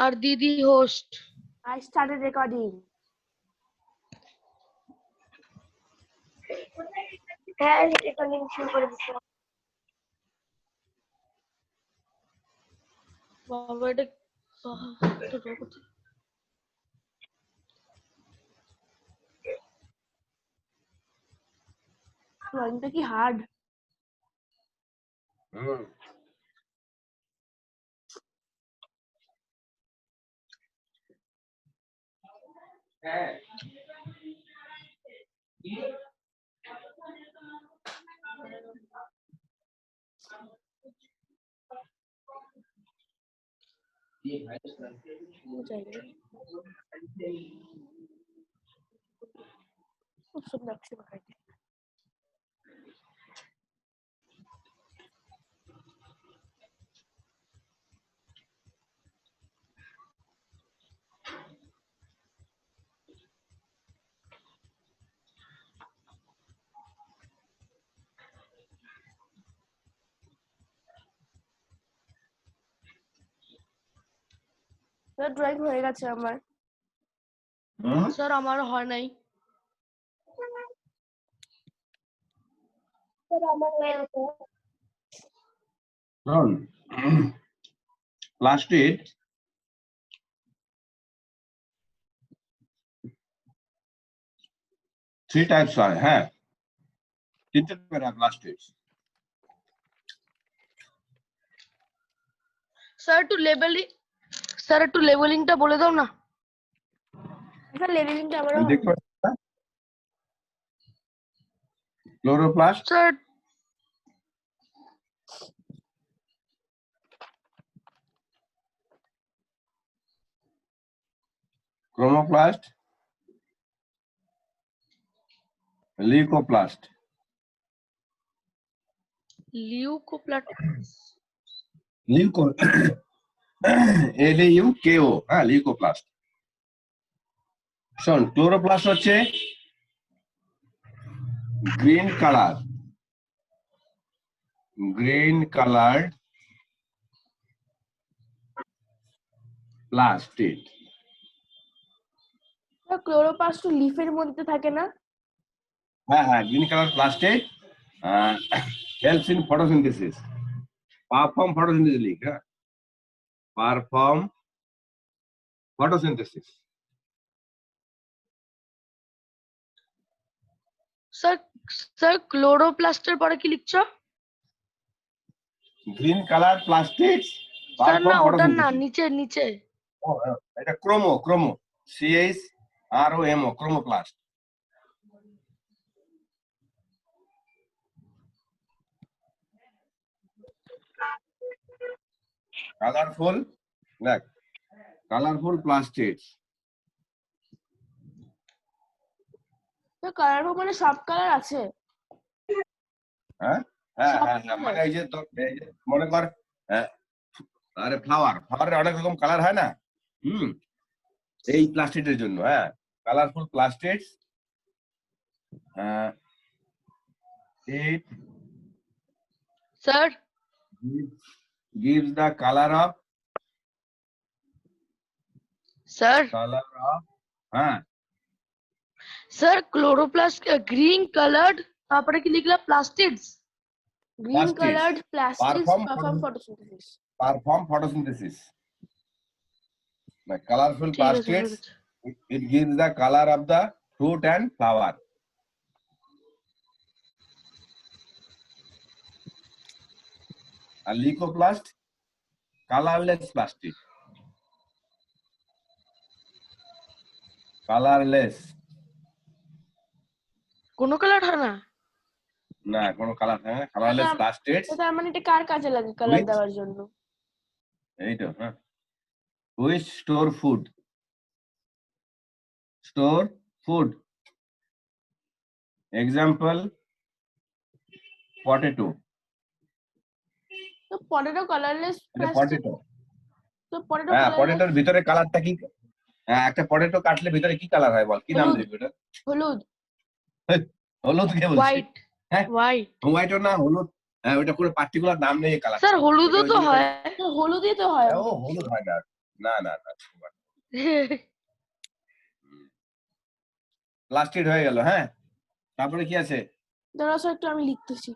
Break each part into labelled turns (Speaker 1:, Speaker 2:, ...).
Speaker 1: আর দিদি host.
Speaker 2: I started recording.
Speaker 3: হ্যাঁ recording শুরু করে দিচ্ছি।
Speaker 1: বাবা এটা
Speaker 2: Drawingটা কি হার্ড? খুব সুন্দর লাগছে বাড়িতে। ড্রয়িং হয়ে গেছে আমার।
Speaker 1: স্যার আমার হয় নাই।
Speaker 3: স্যার আমার হয়ে গেছে।
Speaker 4: প্লাস্টিড থ্রি টাইপস হয়, হ্যাঁ তিনটে টাইপের হয় প্লাস্টিড।
Speaker 1: স্যার একটু লেবেলিংটা বলে দাও না।
Speaker 2: স্যার লেভেলিংটা আমারও হয়।
Speaker 4: দেখতে পাচ্ছেন chloroplast,
Speaker 1: sir
Speaker 4: chromoplast, leucoplast. লিউকো LAUKO, হ্যাঁ লিউকোপ্লাস্ট। শোন, ক্লোরোপ্লাস্ট হচ্ছে গ্রিন কালার প্লাস্টিড।
Speaker 2: ক্লোরোপ্লাস্ট তো লিফের মধ্যে থাকে না?
Speaker 4: হ্যাঁ green colour plastid helps in photosynthesis, perform photosynthesis লিখ, হ্যাঁ পারফর্ম ফটোসিনথেসিস।
Speaker 1: স্যার ক্লোরোপ্লাস্টের পরে কি লিখছো?
Speaker 4: গ্রিন কালার প্লাস্টিড
Speaker 1: স্যার না
Speaker 4: পারফর্ম
Speaker 1: ওটা না,
Speaker 4: ফটোসিনথেসিস।
Speaker 1: নিচে
Speaker 4: এটা ক্রোমো CHROMO chromoplast. Colourful plastid.
Speaker 2: Colour মানে সব কালার আছে?
Speaker 4: হ্যাঁ মানে এই যে মনে কর আরে ফ্লাওয়ারের অনেক রকম কালার হয় না, এই প্লাস্টিডের জন্য, হ্যাঁ colourful plastid it
Speaker 1: sir
Speaker 4: gives the color of হ্যাঁ
Speaker 1: স্যার ক্লোরোপ্লাস্ট গ্রিন কালার্ড, তারপরে কি লিখলা? Plastids.
Speaker 2: Green coloured plastids
Speaker 4: perform photosynthesis. Like colorful plastids, it gives the color of the fruit and flower. A leucoplast, colorless plastic. Colorless.
Speaker 1: কোনো colour হয় না?
Speaker 4: না কোনো colour, হ্যাঁ কালারলেস প্লাস্টিডস।
Speaker 2: তার মানে এটা কার কাজে লাগে কালার দেওয়ার জন্য?
Speaker 4: এই তো, হ্যাঁ which store food example potato.
Speaker 2: তো পটেটো কালারলেস প্লাস্টিক। তো পটেটো
Speaker 4: পটেটোর ভিতরে কালারটা কি? একটা পটেটো কাটলে ভিতরে কি কালার হয় বল, কি নাম দিবি ওটা?
Speaker 2: হলুদ।
Speaker 4: হলুদ কে বলছিস?
Speaker 1: হোয়াইট।
Speaker 4: হ্যাঁ হোয়াইট না হলুদ, ওটা কোনো পার্টিকুলার নাম নেই কালার।
Speaker 1: স্যার হলুদও তো হয়।
Speaker 2: হলুদই তো হয়।
Speaker 4: ও হলুদ হয় না, না না না প্লাস্টিড হয়ে গেল। হ্যাঁ, তারপরে কি আছে?
Speaker 2: দাঁড়াও স্যার একটু আমি লিখতেছি।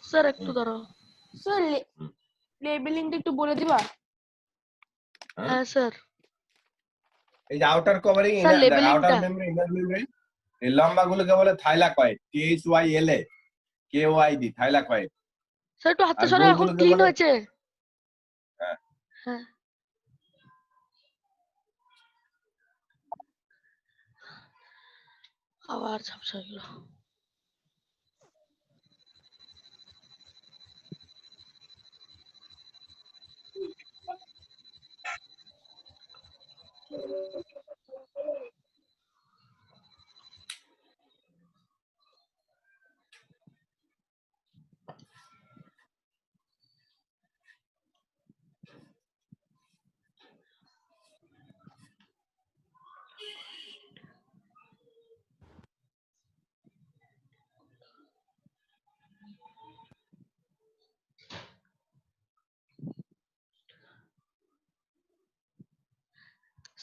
Speaker 1: স্যার একটু দাঁড়াও।
Speaker 2: স্যার লেবেলিংটা একটু বলে দিবা?
Speaker 1: হ্যাঁ স্যার।
Speaker 4: এই যে আউটার কভারিং,
Speaker 1: স্যার
Speaker 4: আউটার
Speaker 1: লেবেলিংটা
Speaker 4: মেমব্রেন, ইনার মেমব্রেন, এই লম্বা গুলোকে বলে thylakoid, THYLA KOID, thylakoid.
Speaker 1: Sir একটু হাতে
Speaker 4: আর
Speaker 1: সরে, এখন
Speaker 4: গোলগুলোকে
Speaker 1: ক্লিন
Speaker 4: বলে
Speaker 1: হয়েছে।
Speaker 4: হ্যাঁ
Speaker 1: হ্যাঁ আবার ঝাপসা গেল।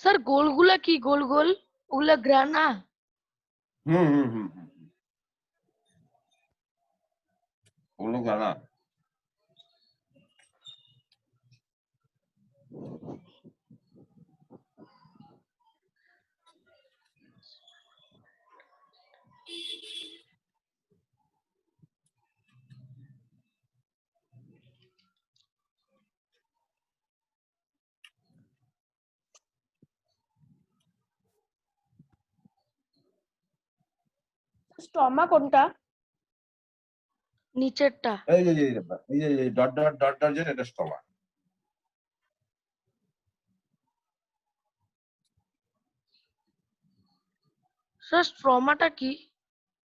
Speaker 1: স্যার গোলগুলা কি? গোল গোল ওগুলা গ্রানা?
Speaker 4: হুম হুম হুম হুম হুম। ওগুলো জানা।
Speaker 2: স্টমা কোনটা?
Speaker 1: নিচেরটা।
Speaker 4: এই যে ডট ডট ডট ডট, যেটা এটা স্টমা।
Speaker 1: স্যার স্ট্রমাটা কি?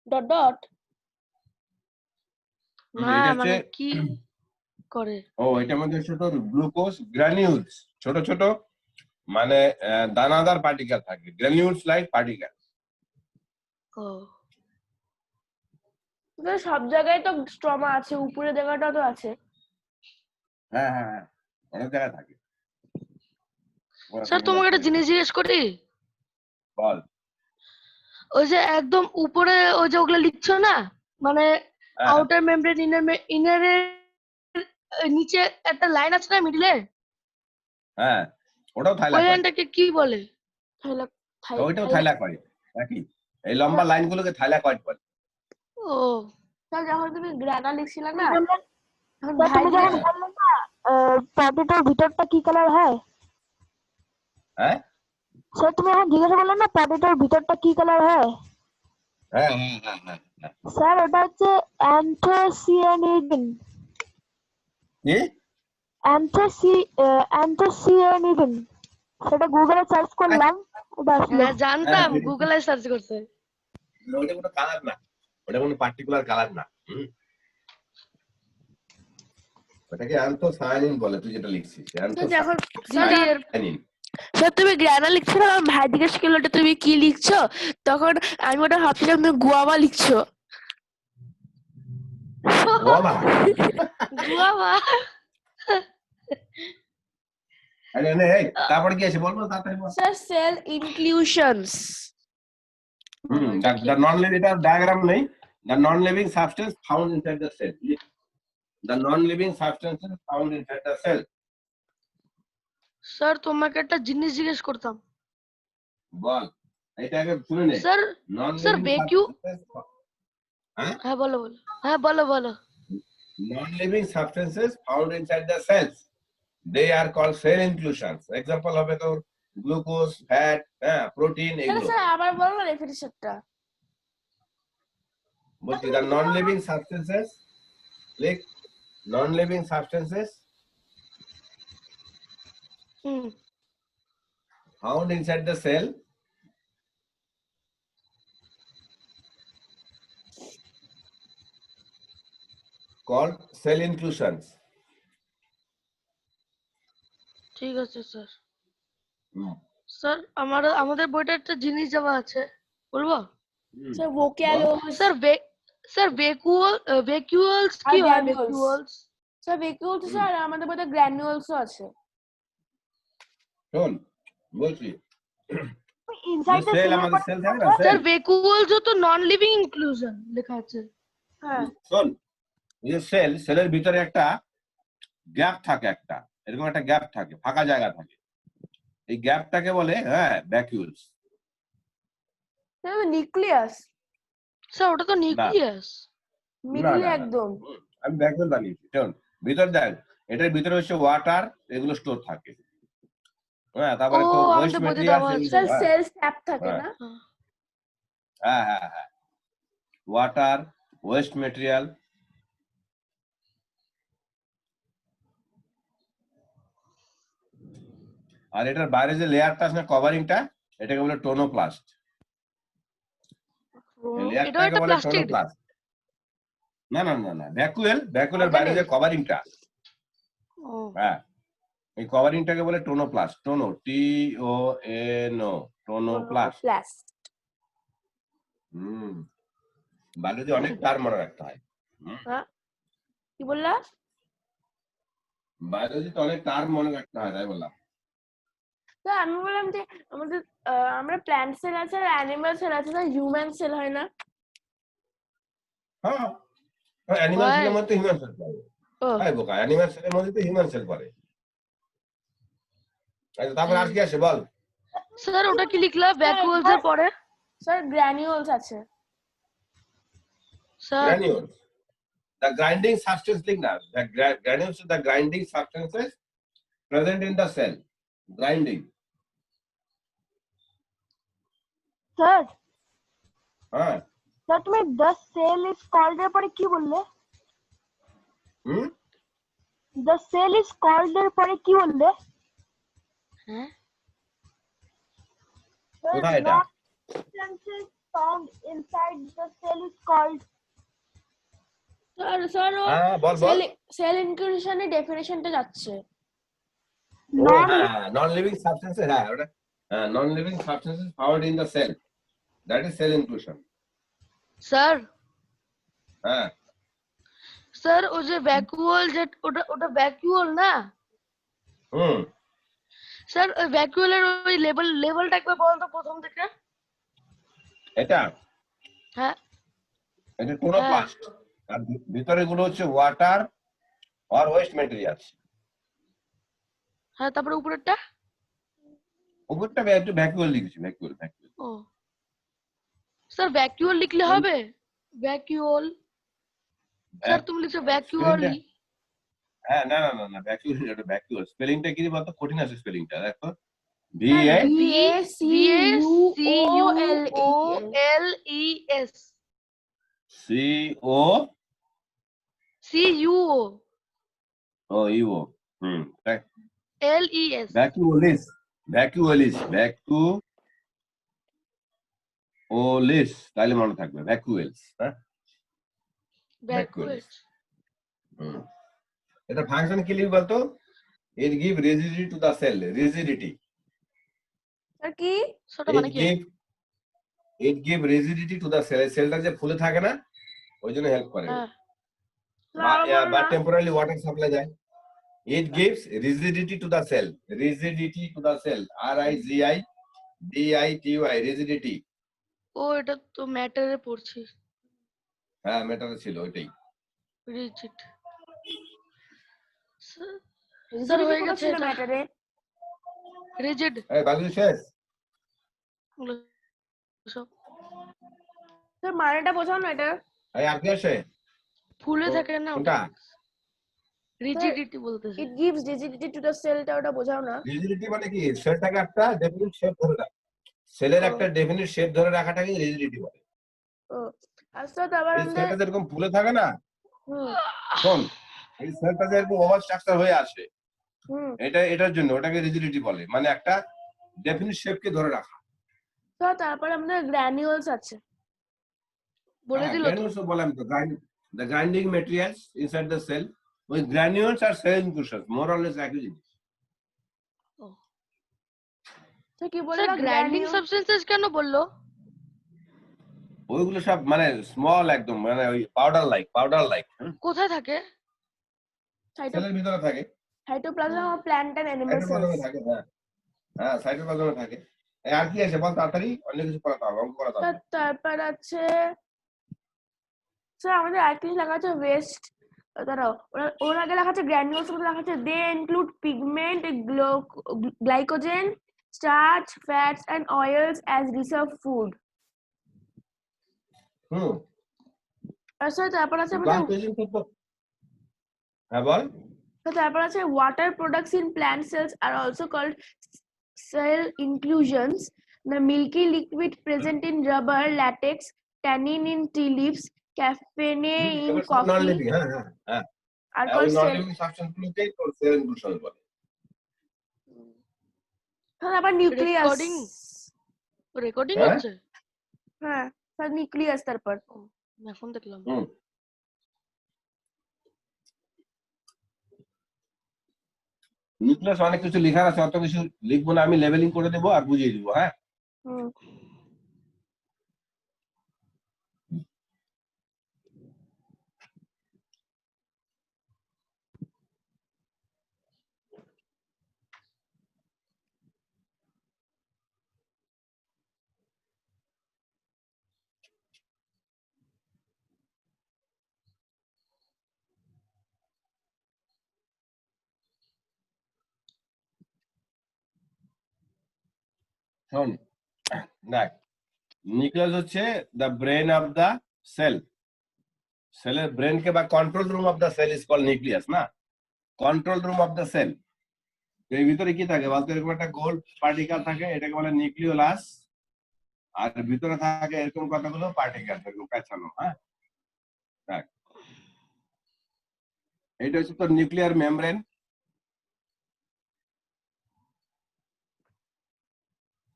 Speaker 2: Dot dot?
Speaker 1: না
Speaker 4: এটা হচ্ছে,
Speaker 1: মানে কি করে?
Speaker 4: ও এটার মধ্যে হচ্ছে তোর গ্লুকোজ গ্রানিউলস, ছোট ছোট মানে দানাদার পার্টিকেল থাকে, গ্রানিউলস লাইক পার্টিকেল।
Speaker 1: ও
Speaker 2: সব জায়গায় তো স্ট্রমা আছে, উপরে জায়গাটা তো আছে।
Speaker 4: হ্যাঁ হ্যাঁ হ্যাঁ, অনেক জায়গায় থাকে।
Speaker 1: স্যার তোমাকে একটা জিনিস জিজ্ঞেস করি।
Speaker 4: বল।
Speaker 1: ওই যে একদম উপরে ওই যে ওগুলো লিখছো না, মানে
Speaker 4: হ্যাঁ
Speaker 1: আউটার মেমব্রেন ইনারের নিচে একটা লাইন আছে না মিডলে,
Speaker 4: হ্যাঁ, ওটাও
Speaker 1: ওই
Speaker 4: থাইলাকয়েড।
Speaker 1: লাইনটাকে কি বলে?
Speaker 4: ওইটাও থাইলাকয়েড একই। এই লম্বা লাইনগুলোকে থাইলাকয়েড বলে।
Speaker 1: ও
Speaker 2: স্যার যখন তুমি গ্রানা লিখছিলে না, তখন
Speaker 3: তা
Speaker 2: ভাই
Speaker 3: তুমি যখন
Speaker 2: জিজ্ঞেস-
Speaker 3: বললে না পটেটোর ভিতরটা কি কালার হয়,
Speaker 4: হ্যাঁ
Speaker 3: স্যার তুমি এখন জিজ্ঞাসা করলে না পটেটোর ভিতরটা কি কালার হয়,
Speaker 4: হ্যাঁ হ্যাঁ হ্যাঁ হ্যাঁ হ্যাঁ।
Speaker 3: স্যার ওটা হচ্ছে অ্যান্থোসিয়ানিডিন।
Speaker 4: কি?
Speaker 3: অ্যান্থোসিয়ানিডিন, সেটা গুগলে সার্চ করলাম, ওটা আসলো।
Speaker 1: হ্যাঁ জানতাম,
Speaker 4: হ্যাঁ,
Speaker 1: গুগলে সার্চ করছে।
Speaker 4: ওটা কোনো কালার না, ওটা কোনো পার্টিকুলার কালার না। ওটাকে অ্যান্থোসায়ানিন বলে, তুই যেটা লিখছিস
Speaker 2: যখন
Speaker 1: দিদি এর
Speaker 4: অ্যান্থোসায়ানিন।
Speaker 2: স্যার তুমি গ্রানা লিখছো না, আমার ভাই জিজ্ঞেস করলো ওটা তুমি কি লিখছো, তখন আমি ওটা ভাবছিলাম তুমি গুয়াভা লিখছো।
Speaker 4: বাবা,
Speaker 1: বাবা
Speaker 4: এই তারপরে কি আছে বলবো তাড়াতাড়ি বল।
Speaker 2: Sir cell inclusions.
Speaker 4: the non-living, এটা ডায়াগ্রাম নেই। The non-living substance found inside the cell. The non-living substances found inside the cell.
Speaker 1: Sir তোমাকে একটা জিনিস জিজ্ঞেস করতাম।
Speaker 4: বল, এটা আগে শুনে নে।
Speaker 1: স্যার স্যার
Speaker 4: Non-living
Speaker 1: ভ্যাকিউ,
Speaker 4: substances, হ্যাঁ,
Speaker 1: হ্যাঁ বলো বলো, হ্যাঁ বলো বলো।
Speaker 4: non-living substances found inside the cells, they are called cell inclusions. Example হবে তোর গ্লুকোজ, ফ্যাট, হ্যাঁ, প্রোটিন, এগুলো
Speaker 2: স্যার আবার বলো না ডেফিনিশনটা।
Speaker 4: বলছি। the non-living substances, like non-living substances
Speaker 1: hmm
Speaker 4: found inside the cell called cell inclusions.
Speaker 1: ঠিক আছে স্যার।
Speaker 4: হুম,
Speaker 1: স্যার আমাদের বইটা একটা জিনিস দেওয়া আছে, বলবো?
Speaker 2: Sir vocabulary.
Speaker 1: স্যার স্যার ভ্যাকুয়ালস কি হয়? ভ্যাকুয়ালস
Speaker 2: স্যার ভ্যাকুয়ালস স্যার আমাদের মধ্যে গ্র্যানুয়ালসও আছে।
Speaker 4: শোন বলছি
Speaker 3: ইনসাইড দ্য
Speaker 4: সেল
Speaker 3: সেল
Speaker 4: আমাদের সেল থাকে না
Speaker 1: স্যার
Speaker 4: সেল
Speaker 1: ভ্যাকুয়ালসও তো নন লিভিং ইনক্লুশন লেখা আছে।
Speaker 3: হ্যাঁ
Speaker 4: শোন এই যে সেলের ভিতরে একটা গ্যাপ থাকে, একটা এরকম একটা গ্যাপ থাকে, ফাঁকা জায়গা থাকে, এই গ্যাপটাকে বলে ভ্যাকুয়ালস।
Speaker 3: নিউক্লিয়াস
Speaker 1: স্যার ওটা তো নিউক্লিয়াস।
Speaker 3: মিডলে একদম।
Speaker 4: আমি ভ্যাকুয়াল বানিয়েছি। শোন ভিতর দেখ, এটার ভিতরে হচ্ছে ওয়াটার, এগুলো স্টোর থাকে। হ্যাঁ, তারপরে তো
Speaker 1: ও,
Speaker 4: ওয়েস্ট
Speaker 1: আমাদের মধ্যে
Speaker 4: মেটেরিয়াল,
Speaker 1: দেওয়া আছে।
Speaker 3: স্যার সেল ট্যাপ থাকে না?
Speaker 4: হ্যাঁ ওয়াটার, ওয়েস্ট মেটেরিয়াল, আর এটার বাইরে যে লেয়ারটা আছে না, কভারিংটা, এটাকে বলে টোনোপ্লাস্ট।
Speaker 1: এটাও একটা প্লাস্টিক।
Speaker 4: না ভ্যাকুয়ালের বাইরে যে কভারিংটা, হ্যাঁ এই কভারিংটাকে বলে টোনোপ্লাস্ট। টোনো, TONO, টোনোপ্লাস্ট। বায়োলজি অনেক টার্ম মনে রাখতে হয়।
Speaker 3: কি বললা?
Speaker 4: বায়োলজিতে অনেক টার্ম মনে রাখতে হয়, তাই বললাম।
Speaker 3: স্যার আমি বললাম যে আমাদের আমরা প্ল্যান্ট সেল আছে আর অ্যানিমাল সেল আছে, স্যার হিউম্যান সেল হয় না?
Speaker 4: হ্যাঁ, অ্যানিমাল সেলের মধ্যে হিউম্যান সেল পড়ে। হ্যাঁ বোকা, অ্যানিমাল সেলের মধ্যে তো হিউম্যান সেল পড়ে। আচ্ছা, তারপর আর কি আসে বল?
Speaker 1: স্যার ওটা কি লিখলা ভ্যাকুয়ালস এর পরে?
Speaker 3: স্যার গ্র্যানিউলস আছে।
Speaker 1: Sir
Speaker 4: Granules, the grinding substance লিখ না, the granules are the grinding substances present in the cell. Grinding.
Speaker 3: Sir
Speaker 4: হ্যাঁ
Speaker 3: স্যার তুমি দ্য সেল ইজ কল্ড এর পরে কি বললে? দ্য সেল ইজ কল্ড এর পরে কি বললে?
Speaker 1: হ্যাঁ
Speaker 4: কোথায় এটা?
Speaker 3: Substances found inside the cell is called. Sir
Speaker 4: হ্যাঁ বল বল।
Speaker 3: সেল ইনক্লুশনের ডেফিনিশনটা যাচ্ছে।
Speaker 4: নন লিভিং সাবস্টেন্সেস, হ্যাঁ ওটা non living substances found in the cell, that is cell inclusion.
Speaker 1: Sir
Speaker 4: হ্যাঁ
Speaker 1: স্যার ও যে ভ্যাকুয়াল, যে ওটা ভ্যাকুয়াল না স্যার? ওই ভ্যাকুয়ালের ওই লেভেলটা একবার বল তো প্রথম থেকে।
Speaker 4: এটা
Speaker 1: হ্যাঁ
Speaker 4: এটা টোনোপ্লাস্ট, আর ভিতরে গুলো হচ্ছে ওয়াটার আর ওয়েস্ট ম্যাটেরিয়ালস।
Speaker 1: হ্যাঁ তারপরে উপরেরটা?
Speaker 4: উপরটা একটু ভ্যাকুয়াল লিখেছি, ভ্যাকুয়াল।
Speaker 1: ও স্যার ভ্যাকুয়াল লিখলে হবে? ভ্যাকুয়াল স্যার তুমি লিখছো ভ্যাকুয়ালি।
Speaker 4: হ্যাঁ না ভ্যাকুয়াল, এটা ভ্যাকুয়াল। স্পেলিংটা কি বলতো? কঠিন আছে স্পেলিংটা, দেখো VACUOLES. ভ্যাকুয়ালিস, তাহলে মনে থাকবে ভ্যাকুয়ালস। হ্যাঁ
Speaker 1: ভ্যাকুয়াল।
Speaker 4: এটা ফাংশন কি লিখবি বলতো? It give rigidity to the cell. Rigidity.
Speaker 3: Sir কি?
Speaker 1: সেটা মানে কি?
Speaker 4: It give rigidity to the cell. সেলটা যে ফুলে থাকে না, ওই জন্য হেল্প করে। বা টেম্পোরারি ওয়াটার সাপ্লাই যায়। It gives rigidity to the cell. Rigidity to the cell. RIGIDITY. Rigidity.
Speaker 1: ও এটা তো ম্যাটারে পড়ছি।
Speaker 4: হ্যাঁ ম্যাটারে ছিল ওইটাই।
Speaker 1: রিজিড। স্যার হয়ে গেছে এটা
Speaker 3: ম্যাটারে।
Speaker 1: রিজিড।
Speaker 4: এই বাজু শেষ।
Speaker 3: স্যার মানেটা বোঝাও না এটা।
Speaker 4: এই আর কি আসে?
Speaker 1: ফুলে থাকে না ওটা। রিজিডিটি বলতেছে।
Speaker 3: It gives rigidity to the cell, ওটা বোঝাও না।
Speaker 4: রিজিডিটি মানে কি? সেলটাকে একটা ডেফিনিট শেপ ধরে রাখা। সেলের একটা ডেফিনিট শেপ ধরে রাখাটাকে রিজিডিটি বলে।
Speaker 3: ও আচ্ছা, তারপর
Speaker 4: এই সেলটা যেরকম ফুলে থাকে না, শোন এই সেলটা যেরকম ওভার স্ট্রাকচার হয়ে আসে, এটার জন্য ওটাকে রিজিডিটি বলে, মানে একটা ডেফিনিট শেপকে ধরে রাখা।
Speaker 3: তো তারপর আমাদের গ্র্যানিউলস আছে,
Speaker 1: বলে দিল তো।
Speaker 4: গ্র্যানিউলস বললাম তো, the grinding materials inside the cell with granules are cell inclusions, more or less একই জিনিস।
Speaker 3: তো কি বললো?
Speaker 1: স্যার গ্রাইন্ডিং সাবস্টেন্সেস কেন বললো?
Speaker 4: ওইগুলো সব মানে স্মল একদম, মানে ওই পাউডার লাইক।
Speaker 1: কোথায় থাকে?
Speaker 4: সেলের ভিতরে থাকে।
Speaker 3: Cytoplasm of plant and animal cells.
Speaker 4: থাকে, হ্যাঁ হ্যাঁ সাইটোপ্লাজমে থাকে। আর কি আছে বল তাড়াতাড়ি, অন্য কিছু করাতে হবে, অঙ্ক করাতে হবে।
Speaker 3: তারপর আছে স্যার আমাদের আরেকটা জিনিস লেখা আছে ওয়েস্ট, দাঁড়াও ওর আগে লেখা আছে গ্র্যানুলস, মধ্যে লেখা আছে they include pigment, glycogen, starch, fats and oils as reserve food. Sir তারপর আছে আমাদের
Speaker 4: হ্যাঁ বল।
Speaker 3: তারপর আছে water products in plant cells are also called cell inclusions. The milky liquid present in rubber, latex, tannin in tea leaves, caffeine in
Speaker 4: non
Speaker 3: coffee
Speaker 4: living, হ্যাঁ হ্যাঁ হ্যাঁ,
Speaker 3: are
Speaker 4: ওই
Speaker 3: called
Speaker 4: নন
Speaker 3: cell.
Speaker 4: লিভিং সাবস্টেন্স গুলোকে sell inclusion বলে।
Speaker 3: আবার nucleus.
Speaker 1: Recording
Speaker 4: হ্যাঁ?
Speaker 1: হচ্ছে?
Speaker 3: হ্যাঁ স্যার নিউক্লিয়াস তারপর
Speaker 1: এখন দেখলাম।
Speaker 4: নিউক্লিয়াস অনেক কিছু লেখা আছে, অত কিছু লিখবো না, আমি লেভেলিং করে দেবো আর বুঝিয়ে দিব। হ্যাঁ
Speaker 3: হুম
Speaker 4: শোন, দেখ নিউক্লিয়াস হচ্ছে the brain of the cell. সেলের ব্রেনকে বা control room of the cell is called nucleus না, control room of the cell. এর ভিতরে কি থাকে বলতো, এরকম একটা গোল পার্টিকেল থাকে, এটাকে বলে নিউক্লিওলাস, আর ভিতরে থাকে এরকম কতগুলো পার্টিকেল এরকম পেঁচানো। হ্যাঁ দেখ এটা হচ্ছে তোর নিউক্লিয়ার মেমব্রেন,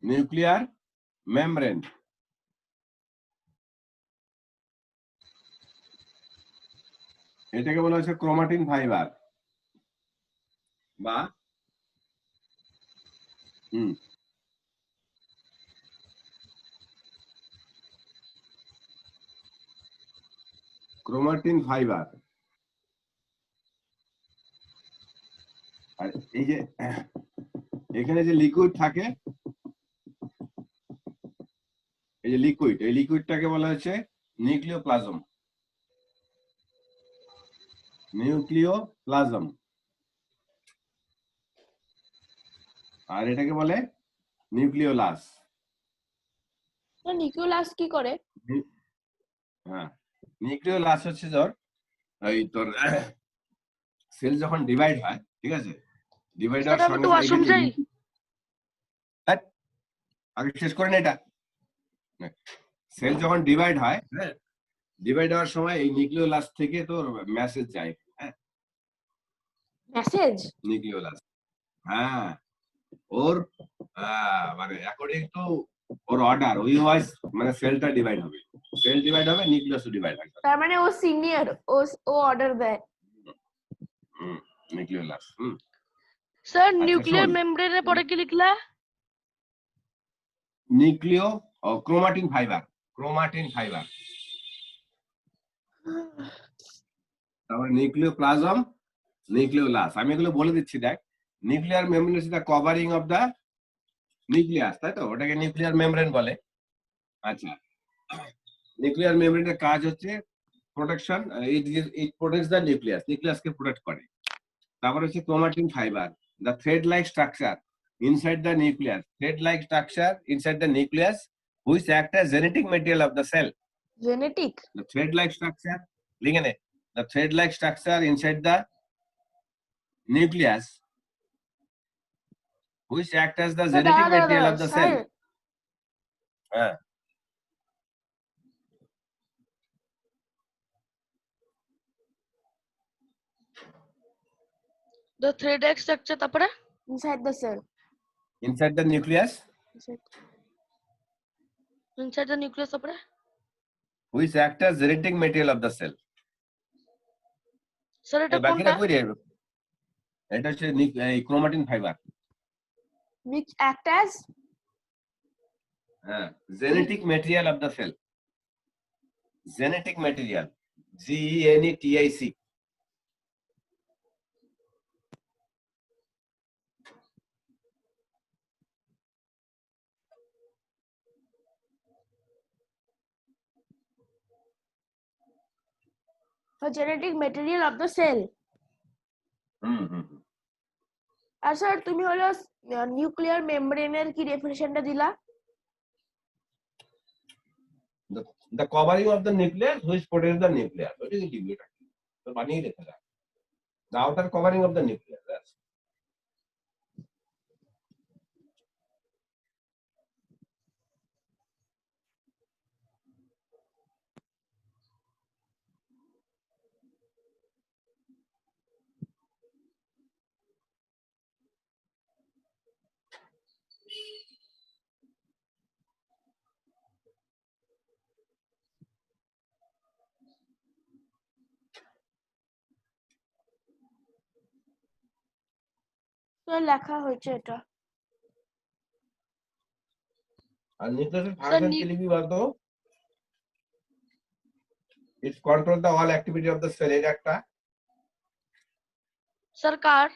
Speaker 4: নিউক্লিয়ার মেমব্রেন। এটাকে বলা হচ্ছে ক্রোমাটিন ফাইবার বা ক্রোমাটিন ফাইবার। আর এই যে এখানে যে লিকুইড থাকে, এই যে লিকুইড, এই লিকুইডটাকে বলা হচ্ছে নিউক্লিওপ্লাজম, নিউক্লিওপ্লাজম। আর এটাকে বলে নিউক্লিওলাস।
Speaker 3: নিউক্লিয়াস কি করে?
Speaker 4: হ্যাঁ নিউক্লিওলাস হচ্ছে ধর ওই তোর সেল যখন ডিভাইড হয়, ঠিক আছে, ডিভাইড হওয়ার
Speaker 1: স্যার আমি
Speaker 4: সঙ্গে
Speaker 1: তো ওয়াশরুম যাই।
Speaker 4: আগে শেষ করে না এটা। সেল যখন ডিভাইড হয়, হ্যাঁ ডিভাইড হওয়ার সময় এই নিউক্লিওলাস থেকে তোর মেসেজ যায়। হ্যাঁ
Speaker 3: মেসেজ
Speaker 4: নিউক্লিওলাস, হ্যাঁ ওর মানে অ্যাকর্ডিং টু ওর অর্ডার ওই ওয়াইজ মানে সেলটা ডিভাইড হবে, সেল ডিভাইড হবে, নিউক্লিয়াসও ডিভাইড হবে।
Speaker 3: তার মানে ও সিনিয়র, ও অর্ডার দেয়।
Speaker 4: নিউক্লিওলাস।
Speaker 1: স্যার
Speaker 4: আচ্ছা,
Speaker 1: নিউক্লিয়ার
Speaker 4: শোন।
Speaker 1: মেমব্রেনের পরে কি লিখলা?
Speaker 4: নিউক্লিও ক্রোমাটিন ফাইবার, ক্রোমাটিন ফাইবার। তারপরে নিউক্লিওপ্লাজম, নিউক্লিওলাস। আমি এগুলো বলে দিচ্ছি, দেখ nuclear membrane is the covering of the nucleus, তাই তো, ওটাকে নিউক্লিয়ার মেমব্রেন বলে। আচ্ছা, নিউক্লিয়ার মেমব্রেনের কাজ হচ্ছে protection, it protects the nucleus, নিউক্লিয়াসকে প্রোটেক্ট করে। তারপর হচ্ছে chromatin fibre, the thread like structure inside the nucleus, thread like structure inside the nucleus which act as genetic material of the cell.
Speaker 3: Genetic,
Speaker 4: The thread-like structure, লিখে নে, the thread-like structure inside the nucleus which act as the genetic material of the cell. হ্যাঁ
Speaker 1: the thread x structure, তারপরে
Speaker 3: inside the cell,
Speaker 4: inside the nucleus
Speaker 1: inside the nucleus, তারপরে
Speaker 4: which act as genetic material of the cell.
Speaker 1: Sir এটা
Speaker 4: বাকিটা
Speaker 1: কোনটা?
Speaker 4: কই রে? এটা হচ্ছে chromatin fibre.
Speaker 3: which act as
Speaker 4: হ্যাঁ genetic material of the cell, genetic material, GENETIC।
Speaker 3: the genetic material of the cell.
Speaker 4: হুম হুম হুম।
Speaker 3: আর স্যার তুমি হলো নিউক্লিয়ার মেমব্রেনের কি ডেফিনেশনটা দিলা?
Speaker 4: The covering of the nucleus which protects the nucleus. What is it? तो बानिए देखा था। The outer covering of the nucleus. That's
Speaker 3: তো লেখা হয়েছে এটা।
Speaker 4: and nucleus
Speaker 1: Sir,
Speaker 4: function के लिए भी बात हो। It controls the all activity of the cell. एक একটা
Speaker 1: सरकार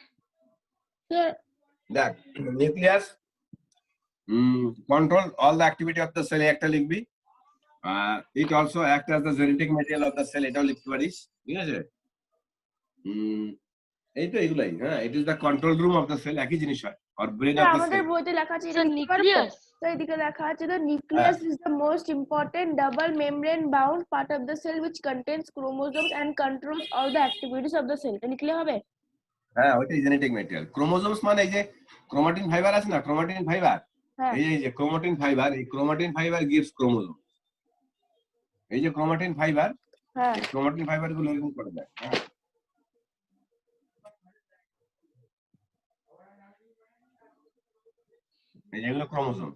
Speaker 3: sir
Speaker 4: that nucleus control all the activity of the cell. একটা লিখবি। It also acts as the genetic material of the cell. এটাও লিখতে পারিস। ঠিক আছে? এই তো এগুলাই। হ্যাঁ, it is the control room of the cell. একই জিনিস হয়। or brain of the
Speaker 3: আমাদের
Speaker 4: cell.
Speaker 3: বইতে লেখা আছে
Speaker 1: Sir, nucleus.
Speaker 3: তো এদিকে লেখা আছে the nucleus is the most important double membrane bound part of the cell which contains chromosomes and controls all the activities of the cell. এটা লিখলে হবে?
Speaker 4: হ্যাঁ, ওইটাই জেনেটিক ম্যাটেরিয়াল। ক্রোমোজোমস মানে এই যে ক্রোমাটিন ফাইবার আছে না, ক্রোমাটিন ফাইবার।
Speaker 3: হ্যাঁ।
Speaker 4: এই যে ক্রোমাটিন ফাইবার, এই ক্রোমাটিন ফাইবার গিভস ক্রোমোজোম। এই যে ক্রোমাটিন ফাইবার,
Speaker 3: হ্যাঁ।
Speaker 4: এই ক্রোমাটিন ফাইবার গুলো এরকম করে দেয়। হ্যাঁ। এই যেগুলো ক্রোমোজোম।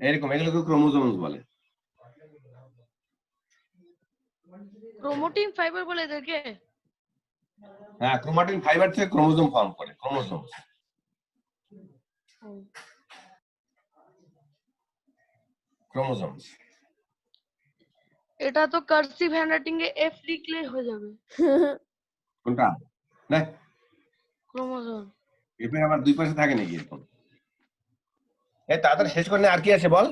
Speaker 4: এরকম এগুলোকে ক্রোমোজোমস বলে।
Speaker 1: क्रोमोटिन फाइबर बोले এদেরকে।
Speaker 4: হ্যাঁ, ক্রোমাটিন ফাইবার থেকে ক্রোমোজোম ফর্ম করে, ক্রোমোজোমস। ক্রোমোজোমস।
Speaker 1: এটা তো কার্সিভ হ্যান্ডরাইটিং এ এফ লিখলে হয়ে যাবে।
Speaker 4: কোনটা? না,
Speaker 1: ক্রোমোজোম।
Speaker 4: এরপরে আবার দুই পাশে থাকে নাকি এরকম? এই তাড়াতাড়ি শেষ করে নে, আর কি আছে বল?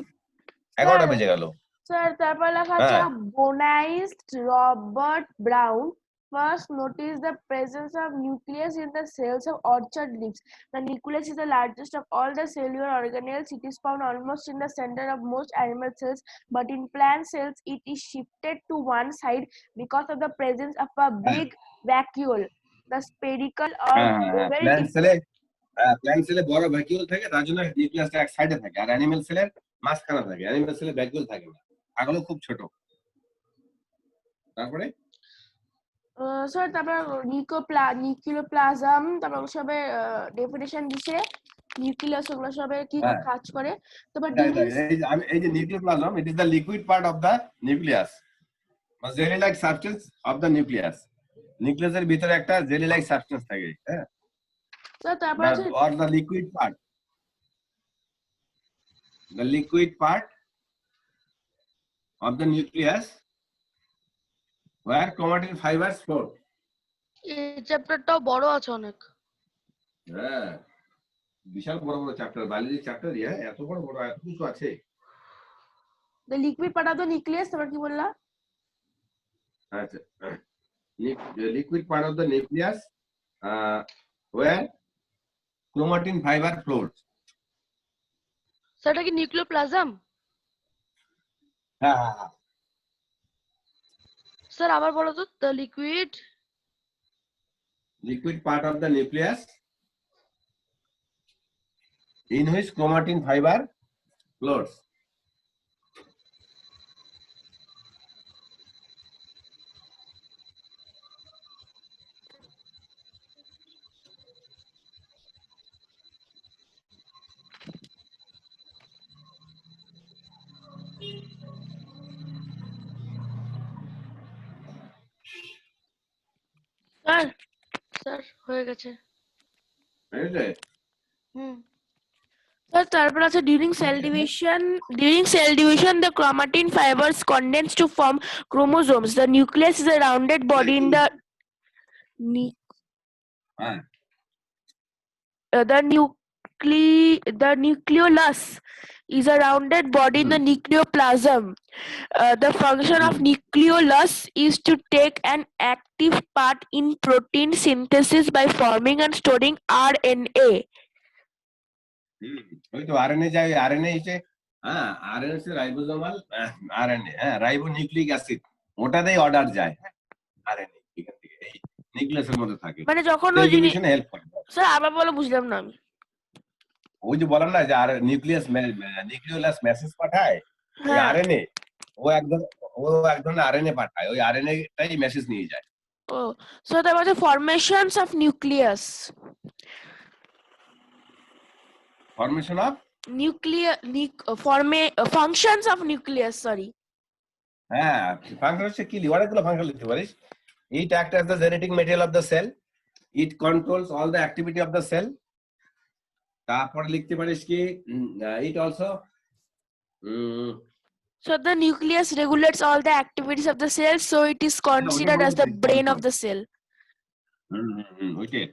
Speaker 4: 11টা বেজে গেল।
Speaker 3: স্যার তারপর লেখা আছে botanist Robert Brown first noticed the presence of nucleus in the cells of orchard leaves. The nucleus is the largest of all the cellular organelles. It is found almost in the center of most animal cells, but in plant cells it is shifted to one side because of the presence of a big vacuole. The spherical or oval
Speaker 4: plant সেলে বড় vacuole থাকে, তার জন্য নিউক্লিয়াসটা এক সাইডে থাকে, আর animal সেলের মাঝখানে থাকে। অ্যানিমাল সেলে ভ্যাকিউল থাকে না, আগলো খুব ছোট। তারপরে
Speaker 3: স্যার তারপর নিউক্লিওপ্লাজম, তারপর সবে ডেফিনেশন দিছে নিউক্লিয়াস ওগুলো সবে কি কাজ করে। তারপর
Speaker 4: এই যে nucleoplasm, it is the liquid part of the nucleus, বা jelly like substance of the nucleus. নিউক্লিয়াসের ভিতরে একটা জেলি লাইক সাবস্টেন্স থাকে, হ্যাঁ।
Speaker 3: স্যার তারপর আছে
Speaker 4: or the liquid part, the liquid part of the nucleus where chromatin fibers float.
Speaker 1: এই চ্যাপ্টারটাও বড় আছে অনেক।
Speaker 4: হ্যাঁ, বিশাল বড় বড় চ্যাপ্টার, বায়োলজি চ্যাপ্টার, হ্যাঁ, এত বড় বড় এত কিছু আছে।
Speaker 3: the liquid part of the nucleus, তারপর কি বললা?
Speaker 4: আচ্ছা, the liquid part of the nucleus where chromatin fiber floats.
Speaker 1: সেটা কি নিউক্লিওপ্লাজম?
Speaker 4: হ্যাঁ হ্যাঁ হ্যাঁ।
Speaker 1: স্যার আবার বলো তো। the
Speaker 4: liquid part of the nucleus in which chromatin fiber floats.
Speaker 1: Sir sir হয়ে গেছে।
Speaker 4: বুঝলে?
Speaker 3: স্যার তারপর আছে during cell division the chromatin fibers condense to form chromosomes. The nucleus is a rounded body in the
Speaker 4: হ্যাঁ,
Speaker 3: the
Speaker 2: nucleolus is a rounded body in the nucleoplasm. The function of nucleolus is to take an active part in protein synthesis by forming and storing RNA.
Speaker 4: ওই তো RNA যায়, RNA হচ্ছে হ্যাঁ RNA হচ্ছে ribosomal RNA, হ্যাঁ ribonucleic acid, ওটাতেই order যায় RNA এখান থেকে এই নিউক্লিয়াসের মধ্যে থাকে,
Speaker 2: মানে যখন ওই জিনিস
Speaker 4: রেগুলেশনে হেল্প করে।
Speaker 2: স্যার আবার বলো, বুঝলাম না আমি।
Speaker 4: ওই যে বললাম না যে আর নিউক্লিওলাস মেসেজ পাঠায় ওই
Speaker 2: হ্যাঁ।
Speaker 4: আরএনএ, ও এক ধরনের আরএনএ পাঠায়, ওই আরএনএ টাই মেসেজ নিয়ে যায়।
Speaker 2: Oh, so there was the formations of nucleus.
Speaker 4: Formation of
Speaker 2: Functions of nucleus. Sorry.
Speaker 4: হ্যাঁ ফাংশন হচ্ছে কি, অনেকগুলো ফাংশন লিখতে পারিস। It act as the genetic material of the cell, it controls all the activity of the cell. তারপরে লিখতে পারিস কি it also
Speaker 2: So the nucleus regulates all the activities of the cell, so it is considered as the brain of the cell.
Speaker 4: ওইটাই।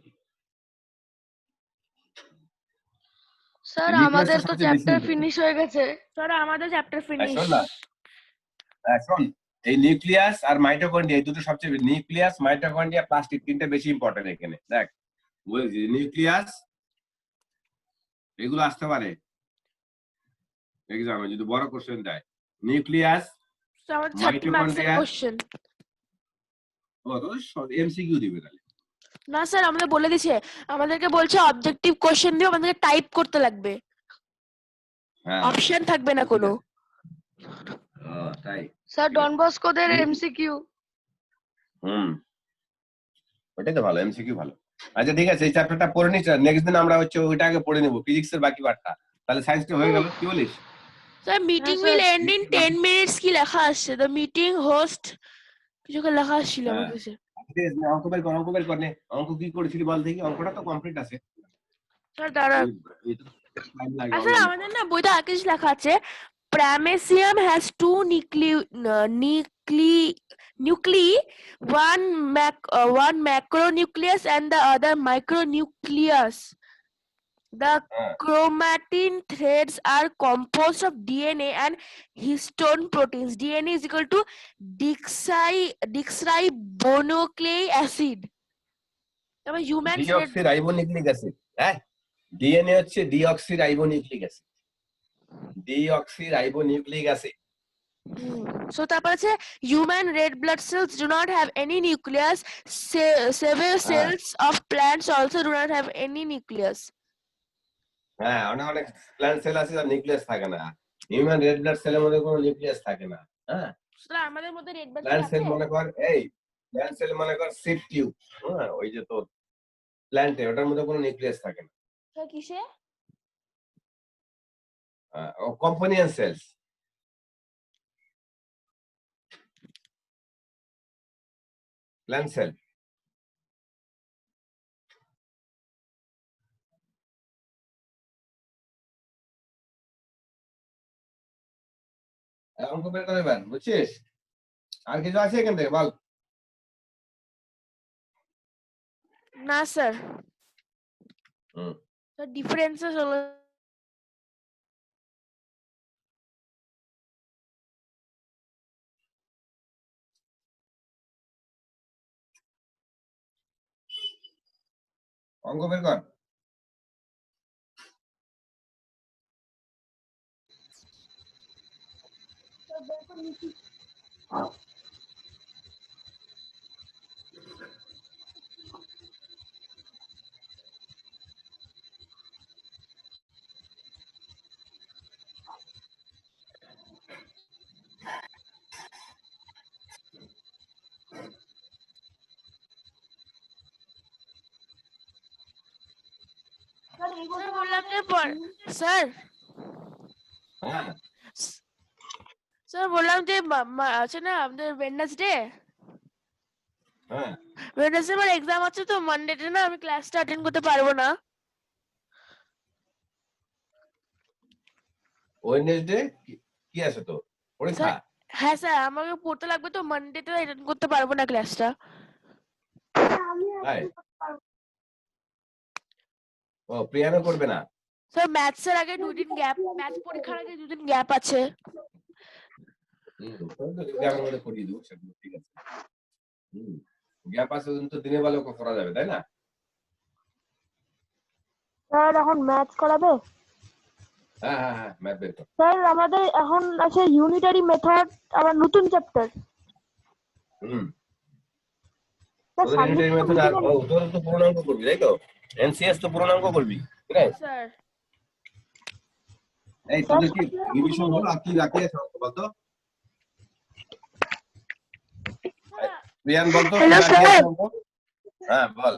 Speaker 1: Sir
Speaker 4: Nucleus
Speaker 1: আমাদের
Speaker 4: টা
Speaker 1: তো
Speaker 4: সবচেয়ে
Speaker 1: chapter
Speaker 4: বেশি
Speaker 1: ফিনিশ হয়ে গেছে।
Speaker 2: স্যার আমাদের চ্যাপ্টার ফিনিশ।
Speaker 4: শোন না, শোন এই নিউক্লিয়াস আর মাইটোকন্ড্রিয়া এই দুটো সবচেয়ে, নিউক্লিয়াস মাইটোকন্ড্রিয়া প্লাস্টিক তিনটা বেশি ইম্পর্টেন্ট এখানে। দেখ বলছি নিউক্লিয়াস এগুলো আসতে পারে এক্সামে যদি বড় কোশ্চেন দেয়। Nucleus
Speaker 2: So our 30 marks
Speaker 4: Mitochondria.
Speaker 2: question.
Speaker 4: ও তো এমসিকিউ দিবে তাহলে।
Speaker 2: না স্যার আমাদের বলে দিয়েছে, আমাদেরকে বলছে অবজেক্টিভ কোশ্চেন দিয়ে আমাদেরকে টাইপ করতে লাগবে,
Speaker 4: হ্যাঁ
Speaker 2: অপশন থাকবে না কোনো।
Speaker 4: তাই
Speaker 1: স্যার ডন বস্কোদের এমসিকিউ।
Speaker 4: ওটাই তো ভালো, এমসিকিউ ভালো। আচ্ছা ঠিক আছে, এই চ্যাপ্টারটা পড়ে নিস, নেক্সট দিন আমরা হচ্ছে ওইটা আগে পড়ে নেব, ফিজিক্সের বাকি পার্টটা, তাহলে সায়েন্সটা হয়ে গেল। কি বলিস?
Speaker 2: স্যার মিটিং
Speaker 1: হ্যাঁ,
Speaker 2: will
Speaker 1: sir.
Speaker 2: And in 10 minutes কি লেখা আসছে? দ্য মিটিং হোস্ট কিছু একটা লেখা আসছিল আমার
Speaker 4: হ্যাঁ।
Speaker 2: কাছে।
Speaker 4: অঙ্ক বের কর নে। অঙ্ক কি করেছিলি বল দেখি, অঙ্কটা তো কমপ্লিট আছে।
Speaker 2: স্যার দাঁড়া,
Speaker 4: এই তো time লাগে
Speaker 2: আচ্ছা
Speaker 4: online
Speaker 2: আমাদের না বইতে আগে কিছু লেখা আছে, paramecium has two nuclei, one macronucleus and the other micronucleus. The chromatin threads are composed of DNA and histone proteins. DNA is equal to deoxyribonucleic acid. তারপর human
Speaker 4: ডিঅক্সিরাইবোনিউক্লিক অ্যাসিড, হ্যাঁ ডিএনএ হচ্ছে deoxyribonucleic acid, deoxyribonucleic acid.
Speaker 2: So তারপর আছে human red blood cells do not have any nucleus. Several cells of plants also do not have any nucleus.
Speaker 4: হ্যাঁ অনেক plant sell আছে যার nucleus থাকে না, হিউম্যান রেড ব্লাড সেলের মধ্যে কোনো নিউক্লিয়াস থাকে না। হ্যাঁ
Speaker 2: So আমাদের মধ্যে red blood
Speaker 4: plant
Speaker 2: cell
Speaker 4: cell
Speaker 2: আছে?
Speaker 4: মনে কর, এই প্ল্যান্ট সেল মনে কর সিড টিউব, হ্যাঁ ওই যে তোর প্ল্যান্টে ওটার মধ্যে কোনো নিউক্লিয়াস থাকে না।
Speaker 2: তো কিসে?
Speaker 4: Component cells, plant cell. অঙ্ক বের করে দেবেন, বুঝছিস? আর কিছু আছে এখান থেকে বল।
Speaker 2: না স্যার।
Speaker 4: হুম
Speaker 2: তো ডিফারেন্সেস হলো
Speaker 4: অঙ্ক বের কর।
Speaker 2: স্যার বললাম যে স্যার
Speaker 4: হ্যাঁ
Speaker 2: স্যার বললাম যে আছে না আমাদের ওয়েডনেসডে,
Speaker 4: হ্যাঁ
Speaker 2: ওয়েডনেসডে আমার এক্সাম আছে, তো মানডেতে না আমি ক্লাসটা অ্যাটেন্ড করতে পারবো না।
Speaker 4: ওয়েডনেসডে কি আছে তো পরীক্ষা?
Speaker 2: হ্যাঁ স্যার আমাকে পড়তে লাগবে, তো মানডেতে অ্যাটেন্ড করতে পারবো না ক্লাসটা।
Speaker 4: ও প্রিয়ানো করবে না?
Speaker 2: স্যার ম্যাথসের আগে 2 দিন গ্যাপ, ম্যাথ পরীক্ষার আগে 2 দিন গ্যাপ আছে।
Speaker 4: গ্যাপের মধ্যে করিয়ে দেবো, সেগুলো ঠিক আছে। গ্যাপ আছে তো দিনের বেলা করা যাবে, তাই না?
Speaker 3: স্যার এখন ম্যাথ করাবে?
Speaker 4: হ্যাঁ হ্যাঁ হ্যাঁ, ম্যাথ বের কর।
Speaker 3: স্যার আমাদের এখন আছে ইউনিটারি মেথড, আবার নতুন চ্যাপ্টার।
Speaker 4: তোদের ইউনিটারি মেথড আর তোদের তো পূর্ণাঙ্ক করবি, তাই তো? এনসিএস তো পূর্ণাঙ্ক করবি, ঠিক আছে?
Speaker 2: স্যার
Speaker 4: এই তোদের কি রিভিশন হলো আর কি বাকি আছে বলতো? রিয়ান বলতো কি বাকি আছে বলতো? হ্যাঁ বল।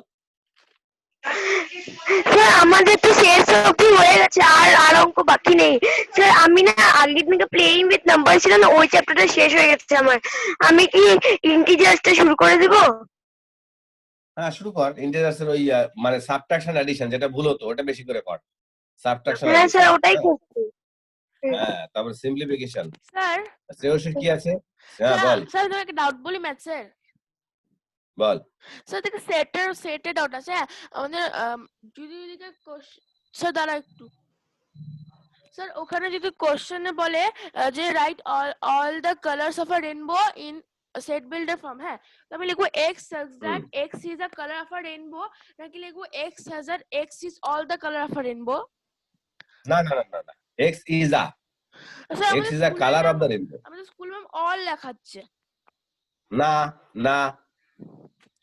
Speaker 5: স্যার আমাদের তো শেষ অবধি হয়ে গেছে, আর অঙ্ক বাকি নেই স্যার। আমি না আগের দিনকে প্লেইং উইথ নাম্বার ছিল না, ওই চ্যাপ্টারটা শেষ হয়ে গেছে আমার। আমি কি ইন্টিজার্সটা শুরু করে দেব?
Speaker 4: হ্যাঁ শুরু কর। ইন্টিজার্সের ওই মানে সাবট্রাকশন অ্যাডিশন যেটা ভুল হতো ওটা বেশি করে কর। সাবট্রাকশন
Speaker 5: হ্যাঁ স্যার ওটাই করছি।
Speaker 4: হ্যাঁ, তারপর সিম্পলিফিকেশন।
Speaker 2: স্যার
Speaker 4: শ্রেয়সীর কি আছে? হ্যাঁ বল
Speaker 2: স্যার তোমাকে একটা ডাউট বলি ম্যাথসের।
Speaker 4: বল।
Speaker 2: স্যার দেখো সেটের ডাউট আছে। আমাদের যদি স্যার দাঁড়া একটু, স্যার ওখানে যদি কোশ্চেনে বলে যে right all the colours of a rainbow in shed builder form, হ্যাঁ তো আমি লিখবো x such that x is a colour of a rainbow, নাকি লিখবো x such that x is all the colour of a rainbow?
Speaker 4: না না না না, x is a colour of the rainbow.
Speaker 2: আমাদের স্কুল ম্যাম অল লেখাচ্ছে।
Speaker 4: না না,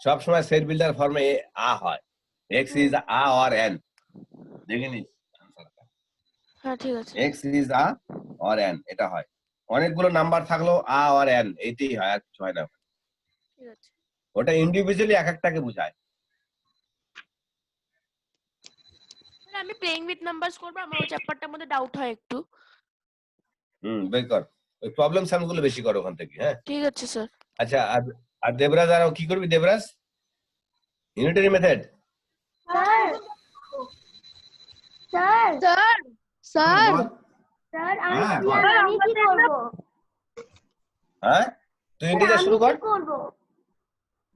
Speaker 4: সব সময় সেট বিল্ডার ফর্মে আ হয়। X is a or N, দেখে নিস।
Speaker 2: হ্যাঁ ঠিক আছে।
Speaker 4: X is a or N এটা হয়। অনেকগুলো নাম্বার থাকলো আ অর এন এইটাই হয়, আর কিছু হয় না।
Speaker 2: ঠিক আছে।
Speaker 4: ওটা ইন্ডিভিজুয়ালি এক একটাকে বোঝায়।
Speaker 2: আমি প্লেইং উইথ নাম্বারস করব, আমার ওই চ্যাপ্টারটার মধ্যে ডাউট হয় একটু।
Speaker 4: বের কর, ওই প্রবলেম সাম গুলো বেশি কর ওখান থেকে। হ্যাঁ
Speaker 2: ঠিক আছে স্যার।
Speaker 4: আচ্ছা, আর দেবরাজ আর কি করবি? Debraj unitary method.
Speaker 3: Sir sir
Speaker 1: sir sir
Speaker 3: sir
Speaker 4: হ্যাঁ,
Speaker 3: আমি
Speaker 4: বল।
Speaker 3: আমি কি করব?
Speaker 4: হ্যাঁ তুই ইন্টিজার শুরু কর।
Speaker 3: করব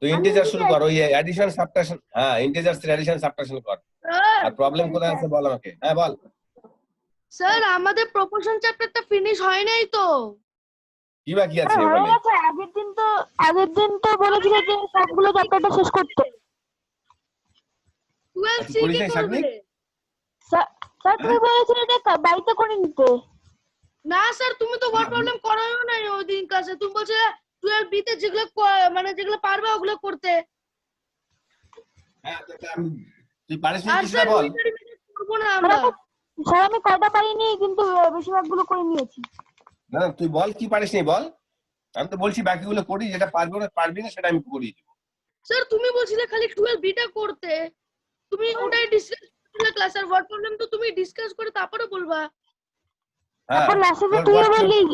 Speaker 4: তুই ইন্টিজার শুরু কর, ওই অ্যাডিশন সাবট্রাকশন। হ্যাঁ ইন্টিজারস এর অ্যাডিশন সাবট্রাকশন কর। আর প্রবলেম কোথায় আছে বল আমাকে। হ্যাঁ বল।
Speaker 1: স্যার আমাদের প্রপোর্শন চ্যাপ্টারটা ফিনিশ হয় নাই তো।
Speaker 4: কি বাকি আছে
Speaker 3: হয়ে
Speaker 4: ওখানে?
Speaker 3: গেছে। আগের দিন তো বলেছিল যে সবগুলো চ্যাপ্টারটা শেষ করতে।
Speaker 1: 12
Speaker 4: তুই
Speaker 1: সি
Speaker 4: করিস
Speaker 1: কি
Speaker 4: নাই
Speaker 1: করবে?
Speaker 4: সাবমিট?
Speaker 3: স্যার তুমি বলেছিলে যে বাড়িতে করে নিতে।
Speaker 1: না স্যার, তুমি তো ওয়ার্ড প্রবলেম করাও নাই ওই দিন ক্লাসে। তুমি বলছিলে 12 বি তে যেগুলো মানে যেগুলো পারবে ওগুলো করতে।
Speaker 4: হ্যাঁ তুই পারিস না
Speaker 1: আর
Speaker 4: কিছুটা
Speaker 1: স্যার
Speaker 4: বল।
Speaker 1: ইউনিটারি মেথড করবো না আমরা।
Speaker 3: স্যার আমি কয়টা পারিনি, কিন্তু বেশিরভাগগুলো করে নিয়েছি।
Speaker 4: না তুই বল কি পারিস নি বল। আমি তো বলছি বাকিগুলো করি, যেটা পারবো না পারবি না সেটা আমি করিয়ে দেবো।
Speaker 1: স্যার তুমি বলছিলে খালি 12 বি টা করতে। তুমি ওটাই ডিসকাস করছিলে ক্লাস, আর ওয়ার্ড প্রবলেম তো তুমি ডিসকাস করে তারপরে বলবা।
Speaker 4: হ্যাঁ
Speaker 3: এখন মেসেজে
Speaker 4: তোর
Speaker 3: তুইও
Speaker 4: word
Speaker 3: বললি
Speaker 4: এই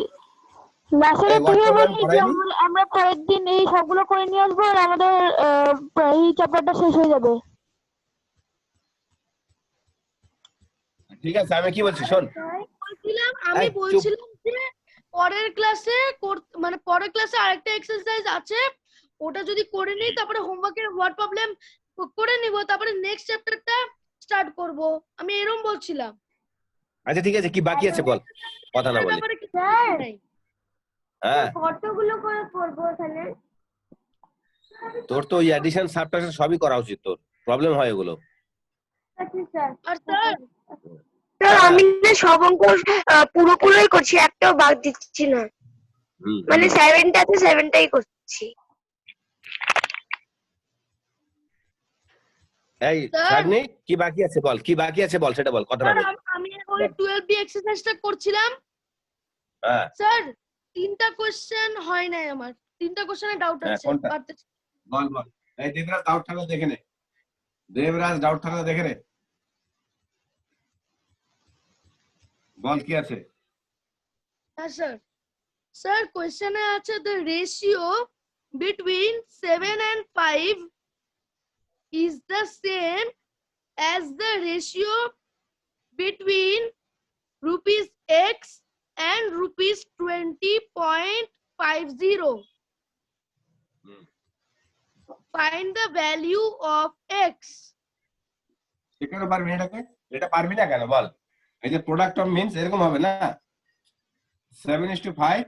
Speaker 4: word problem
Speaker 3: যে
Speaker 4: করাইনি?
Speaker 3: আমরা পরের দিন এই সবগুলো করে নিয়ে আসবো, আর আমাদের এই চ্যাপ্টারটা শেষ হয়ে যাবে।
Speaker 4: ঠিক আছে, আমি কি বলছি শোন।
Speaker 1: আমি
Speaker 4: এই, চুপ।
Speaker 1: বলছিলাম যে পরের ক্লাসে মানে পরের ক্লাসে আরেকটা এক্সারসাইজ আছে, ওটা যদি করে নিই তারপরে হোমওয়ার্কের ওয়ার্ড প্রবলেম করে নিব, তারপরে নেক্সট চ্যাপ্টারটা স্টার্ট করব। আমি এরকম বলছিলাম।
Speaker 4: আচ্ছা ঠিক আছে, কি বাকি আছে বল, কথা না
Speaker 1: এর
Speaker 4: বলি।
Speaker 1: ব্যাপারে কিছু বলার নাই।
Speaker 4: হ্যাঁ
Speaker 3: কতগুলো করে করবো এখানে?
Speaker 4: তোর তো ওই অ্যাডিশন সাবট্রাকশন সবই করা উচিত, তোর প্রবলেম হয় এগুলো।
Speaker 1: আর স্যার
Speaker 5: স্যার আমি না সব অঙ্ক পুরোপুরি করছি, একটাও বাদ দিচ্ছি না। মানে 7টা আছে 7টাই করছি।
Speaker 4: এই
Speaker 1: স্যার।
Speaker 4: সামনে কি বাকি আছে বল, কি বাকি আছে বল, সেটা বল, কথা না
Speaker 1: স্যার
Speaker 4: বলি।
Speaker 1: আমি ওই 12 বি এক্সারসাইজটা করছিলাম।
Speaker 4: হ্যাঁ
Speaker 1: স্যার 3টা কোশ্চেন হয় নাই আমার। 3টা কোশ্চেনে ডাউট
Speaker 4: হ্যাঁ,
Speaker 1: আছে।
Speaker 4: কোনটা?
Speaker 1: পারতেছি।
Speaker 4: বল বল। এই দেবরাজ ডাউট থাকলে দেখে নে। দেবরাজ ডাউট থাকলে দেখে নে, বল কি আছে।
Speaker 1: হ্যাঁ স্যার। স্যার কোশ্চেনে আছে the ratio between 7 and 5 is the same as the ratio between rupees x and rupees 20.50. Find the value of x.
Speaker 4: এখানে পারবি না এটাকে? এটা পারবি না কেন বল। এই যে প্রোডাক্ট অফ মিনস এরকম হবে না, 7:5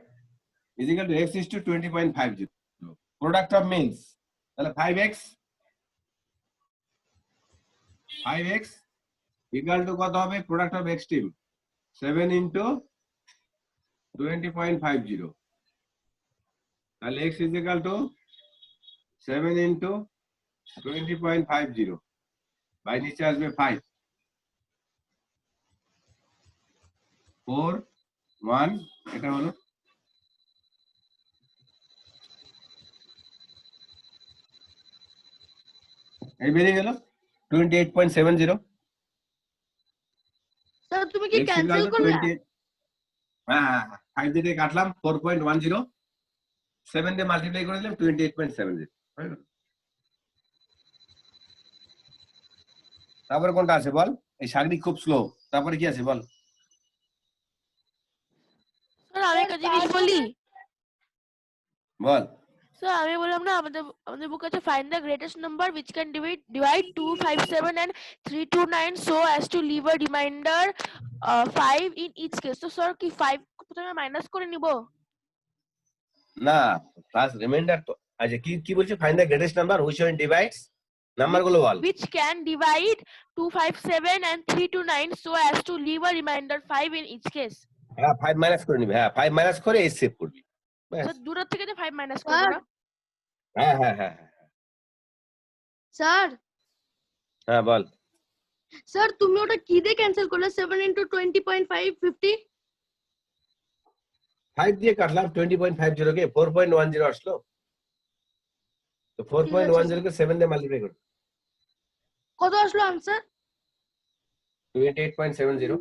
Speaker 4: is equal to x is to 20.50. Product of means তাহলে 5x ইকুয়াল টু কত হবে? প্রোডাক্ট অফ এক্সট্রিম 7 into 20.50, তাহলে x is equal to 7 into 20.50 by নিচে আসবে 5 4 1, এটা হলো এই বেরিয়ে গেল 28.70।
Speaker 1: স্যার তুমি কি
Speaker 4: X
Speaker 1: ক্যান্সেল
Speaker 4: equal to
Speaker 1: করবে?
Speaker 4: 20, হ্যাঁ 5 দিয়ে কাটলাম 4.10, 7 দিয়ে মাল্টিপ্লাই করে দিলাম 28.70 হয়ে গেল। তারপরে কোনটা আছে বল? এই সাগরিক খুব স্লো, তারপরে কি আছে বল?
Speaker 2: স্যার আমি একটা জিনিস বলি,
Speaker 4: বল।
Speaker 2: স্যার আমি বললাম না আমাদের বুক আছে find the greatest number which can divide 257 and 329 so as to leave a remainder 5 in each case. তো স্যার কি 5 প্রথমে মাইনাস করে নিব?
Speaker 4: না, প্লাস রিমাইন্ডার তো আচ্ছা কি কি বলছিস? Find the greatest number which one divides, নাম্বারগুলো বল।
Speaker 2: which can divide 257 and 329 so as to leave a remainder 5 in each case.
Speaker 4: হ্যাঁ 5 মাইনাস করে নিবি, হ্যাঁ 5 মাইনাস করে এস সেভ করবি। ব্যাস।
Speaker 2: স্যার দূরের থেকে যে 5 মাইনাস করব না?
Speaker 4: হ্যাঁ হ্যাঁ হ্যাঁ
Speaker 1: স্যার
Speaker 4: হ্যাঁ বল।
Speaker 1: স্যার তুমি ওটা কি দিয়ে ক্যান্সেল করলে? 7 into 20.5 50?
Speaker 4: 5 দিয়ে কাটলাম 20.50 কে 4.10 আসলো, তো 4.10 কে 7 দিয়ে মাল্টিপ্লাই করব,
Speaker 1: কত আসলো আনসার?
Speaker 4: 28.70।